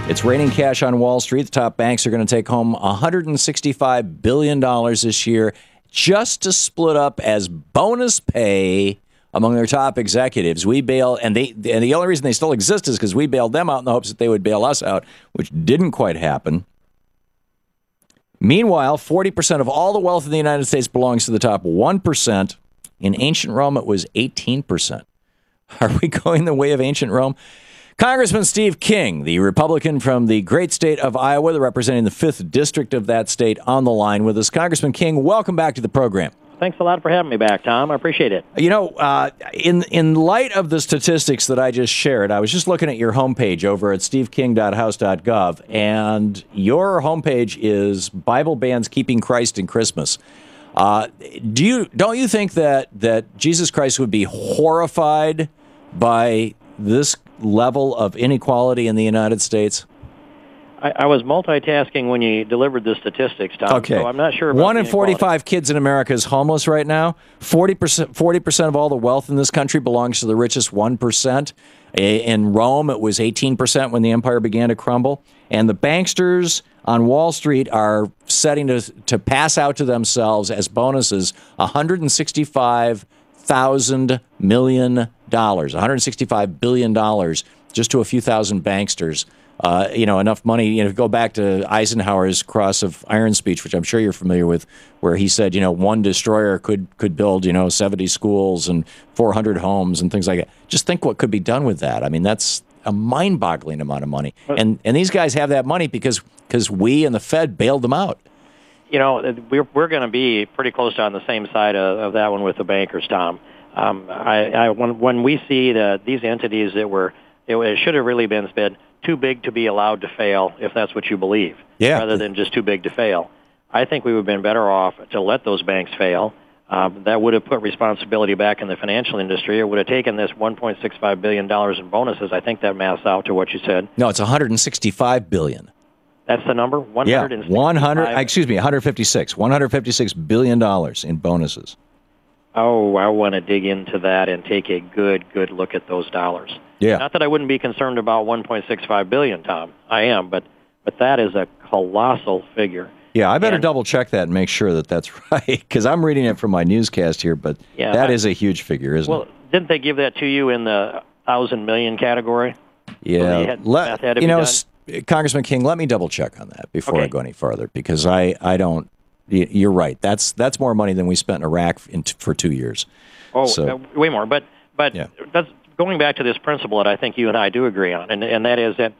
It's raining cash on Wall Street. The top banks are going to take home $165 billion this year just to split up as bonus pay among their top executives. We bail, and the only reason they still exist is because we bailed them out in the hopes that they would bail us out, which didn't quite happen. Meanwhile, 40% of all the wealth in the United States belongs to the top 1%. In ancient Rome, it was 18%. Are we going the way of ancient Rome? Congressman Steve King, the Republican from the great state of Iowa, representing the 5th District of that state, on the line with us. Congressman King, welcome back to the program. Thanks a lot for having me back, Tom. I appreciate it. You know, in light of the statistics that I just shared, I was just looking at your homepage over at steveking.house.gov, and your homepage is Bible Bans Keeping Christ in Christmas. Don't you think that Jesus Christ would be horrified by this level of inequality in the United States? I was multitasking when you delivered the statistics, Tom. Okay. So I'm not sure about 1 in 45 kids in America is homeless right now. 40% of all the wealth in this country belongs to the richest 1%. In Rome, it was 18% when the empire began to crumble. And the banksters on Wall Street are setting to pass out to themselves as bonuses $165 million, $165 billion just to a few thousand banksters. Enough money, go back to Eisenhower's Cross of Iron speech, which I'm sure you're familiar with, where he said, one destroyer could build, 70 schools and 400 homes and things like that. Just think what could be done with that. I mean, that's a mind-boggling amount of money. And these guys have that money because we and the Fed bailed them out. We're going to be pretty close to on the same side of that one with the bankers, Tom. When we see that these entities it should have really been said, too big to be allowed to fail, if that's what you believe, rather than just too big to fail. I think we would have been better off to let those banks fail. That would have put responsibility back in the financial industry. It would have taken this $1.65 billion in bonuses. I think that maths out to what you said. No, it's $165 billion. That's the number? $156 billion in bonuses. Oh, I want to dig into that and take a good look at those dollars. Yeah. Not that I wouldn't be concerned about $1.65 billion, Tom. I am, but that is a colossal figure. Yeah, I better double check that and make sure that that's right, because I'm reading it from my newscast here, but that is a huge figure, isn't it? Well, didn't they give that to you in the 1,000 million category? Yeah. Congressman King, let me double check on that before I go any farther, because I don't. You're right. That's more money than we spent in Iraq for 2 years. Oh, way more. But that's going back to this principle that I think you and I do agree on, and that is that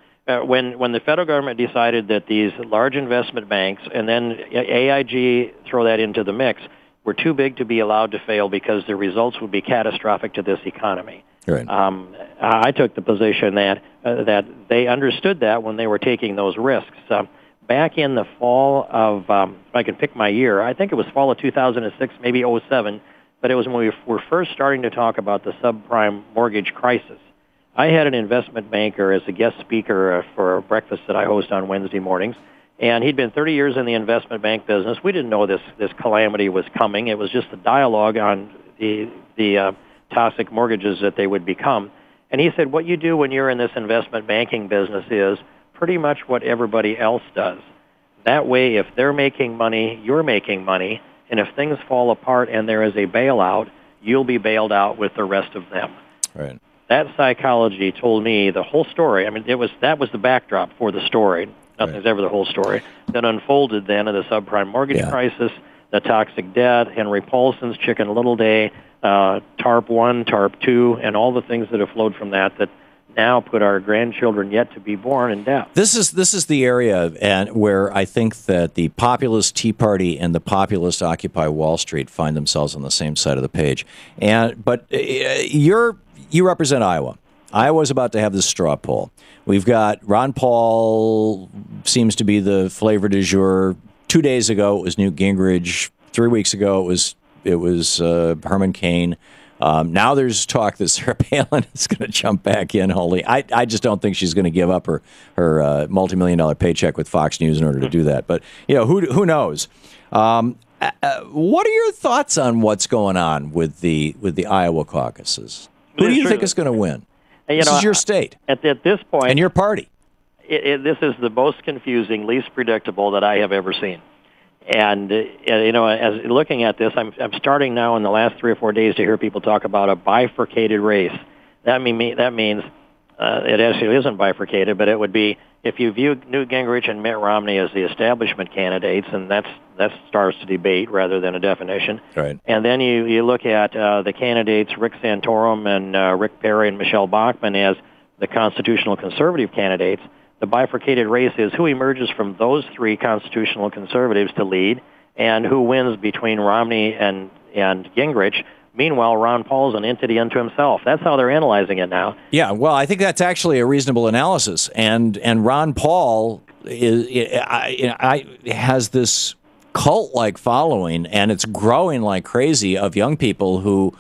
when the federal government decided that these large investment banks and then AIG throw that into the mix were too big to be allowed to fail because the results would be catastrophic to this economy. Right. I took the position that they understood that when they were taking those risks. Back in the fall of, if I can pick my year, I think it was fall of 2006, maybe 07, but it was when we were first starting to talk about the subprime mortgage crisis. I had an investment banker as a guest speaker for a breakfast that I host on Wednesday mornings, and he'd been 30 years in the investment bank business. We didn't know this calamity was coming. It was just a dialogue on the toxic mortgages that they would become. And he said, what you do when you're in this investment banking business is pretty much what everybody else does. That way, if they're making money, you're making money, and if things fall apart and there is a bailout, you'll be bailed out with the rest of them. Right. That psychology told me the whole story. I mean, that was the backdrop for the story. Nothing's ever the whole story. That unfolded then in the subprime mortgage crisis, the toxic debt, Henry Paulson's Chicken Little Day, TARP 1, TARP 2, and all the things that have flowed from that now put our grandchildren yet to be born in debt. This is the area where I think that the populist Tea Party and the populist Occupy Wall Street find themselves on the same side of the page. But you represent Iowa. Iowa's about to have this straw poll. We've got Ron Paul seems to be the flavor du jour. 2 days ago it was Newt Gingrich. 3 weeks ago it was Herman Cain. Now there's talk that Sarah Palin is going to jump back in. I just don't think she's going to give up her multi-million-dollar paycheck with Fox News in order to do that. But who knows? What are your thoughts on what's going on with the Iowa caucuses? Who do you think is going to win? This is your state at this point, and your party. this is the most confusing, least predictable that I have ever seen. And you know, as looking at this, I'm starting now in the last 3 or 4 days to hear people talk about a bifurcated race. That means it actually isn't bifurcated, but it would be if you view Newt Gingrich and Mitt Romney as the establishment candidates, and that starts to debate rather than a definition. Right. And then you look at the candidates Rick Santorum and Rick Perry and Michelle Bachmann as the constitutional conservative candidates. The bifurcated race is who emerges from those three constitutional conservatives to lead, and who wins between Romney and Gingrich. Meanwhile, Ron Paul's an entity unto himself. That's how they're analyzing it now. Yeah, well, I think that's actually a reasonable analysis. And Ron Paul has this cult-like following, and it's growing like crazy, of young people who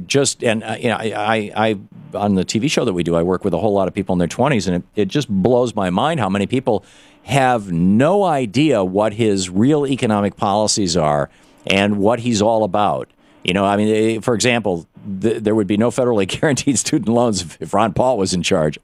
just, and I on the TV show that we do, I work with a whole lot of people in their 20s, and it just blows my mind how many people have no idea what his real economic policies are and what he's all about. You know, I mean, for example, there would be no federally guaranteed student loans if Ron Paul was in charge.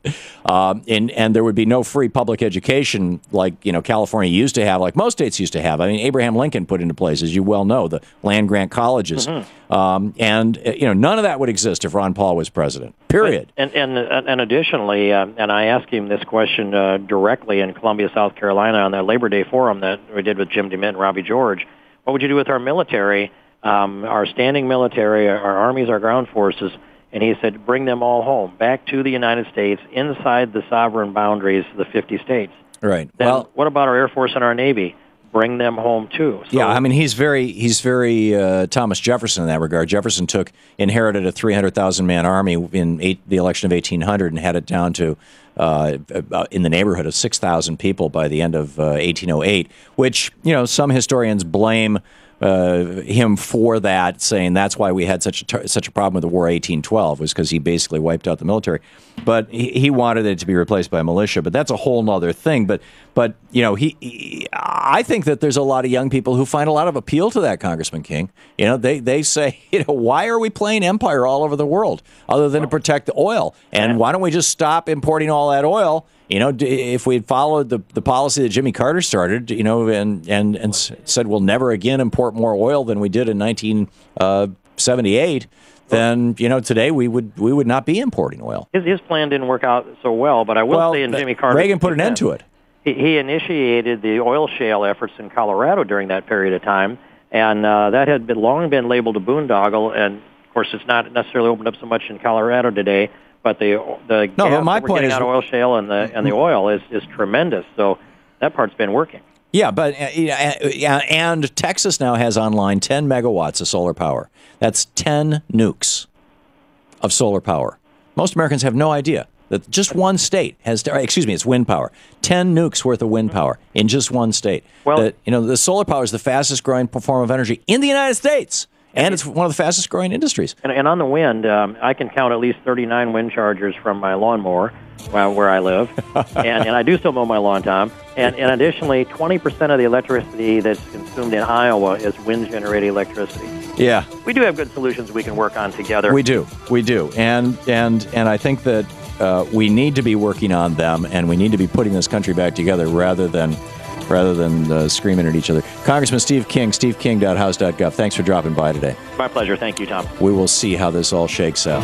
And there would be no free public education like, you know, California used to have, like most states used to have. I mean, Abraham Lincoln put into place, as you well know, the land-grant colleges. Mm-hmm. And, you know, none of that would exist if Ron Paul was president, period. And additionally, and I asked him this question directly in Columbia, South Carolina on the Labor Day forum that we did with Jim DeMint and Robbie George. What would you do with our military? Our standing military, our armies, our ground forces, and he said, bring them all home, back to the United States, inside the sovereign boundaries of the 50 states. Right. Then well, what about our Air Force and our Navy? Bring them home, too. So, yeah, I mean, he's very Thomas Jefferson in that regard. Jefferson inherited a 300,000-man army in the election of 1800 and had it down to in the neighborhood of 6,000 people by the end of 1808, which, you know, some historians blame him for that, saying that's why we had such a problem with the War of 1812, was because he basically wiped out the military. But he wanted it to be replaced by militia. But that's a whole other thing. But you know, I think that there's a lot of young people who find a lot of appeal to that, Congressman King. You know, they say, you know, why are we playing empire all over the world other than to protect the oil? And why don't we just stop importing all that oil? You know, if we had followed the policy that Jimmy Carter started, you know, and said we'll never again import more oil than we did in 1978, then, you know, today we would not be importing oil. His plan didn't work out so well, but I will say in Jimmy Carter, Reagan put an end to it. He initiated the oil shale efforts in Colorado during that period of time, and that had long been labeled a boondoggle, and of course it's not necessarily opened up so much in Colorado today. But the gas my we're point getting is, out of oil shale and the oil is tremendous. So that part's been working. Yeah, but and Texas now has online 10 megawatts of solar power. That's 10 nukes of solar power. Most Americans have no idea that just one state has. Excuse me, it's wind power. 10 nukes worth of wind power in just one state. Well, you know, the solar power is the fastest growing form of energy in the United States. And it's one of the fastest growing industries. And on the wind, I can count at least 39 wind chargers from my lawnmower where I live. and I do still mow my lawn, Tom. And additionally, 20% of the electricity that's consumed in Iowa is wind-generated electricity. Yeah. We do have good solutions we can work on together. We do. And I think that we need to be working on them, and we need to be putting this country back together rather than screaming at each other. Congressman Steve King, steveking.house.gov. Thanks for dropping by today. My pleasure. Thank you, Tom. We will see how this all shakes out.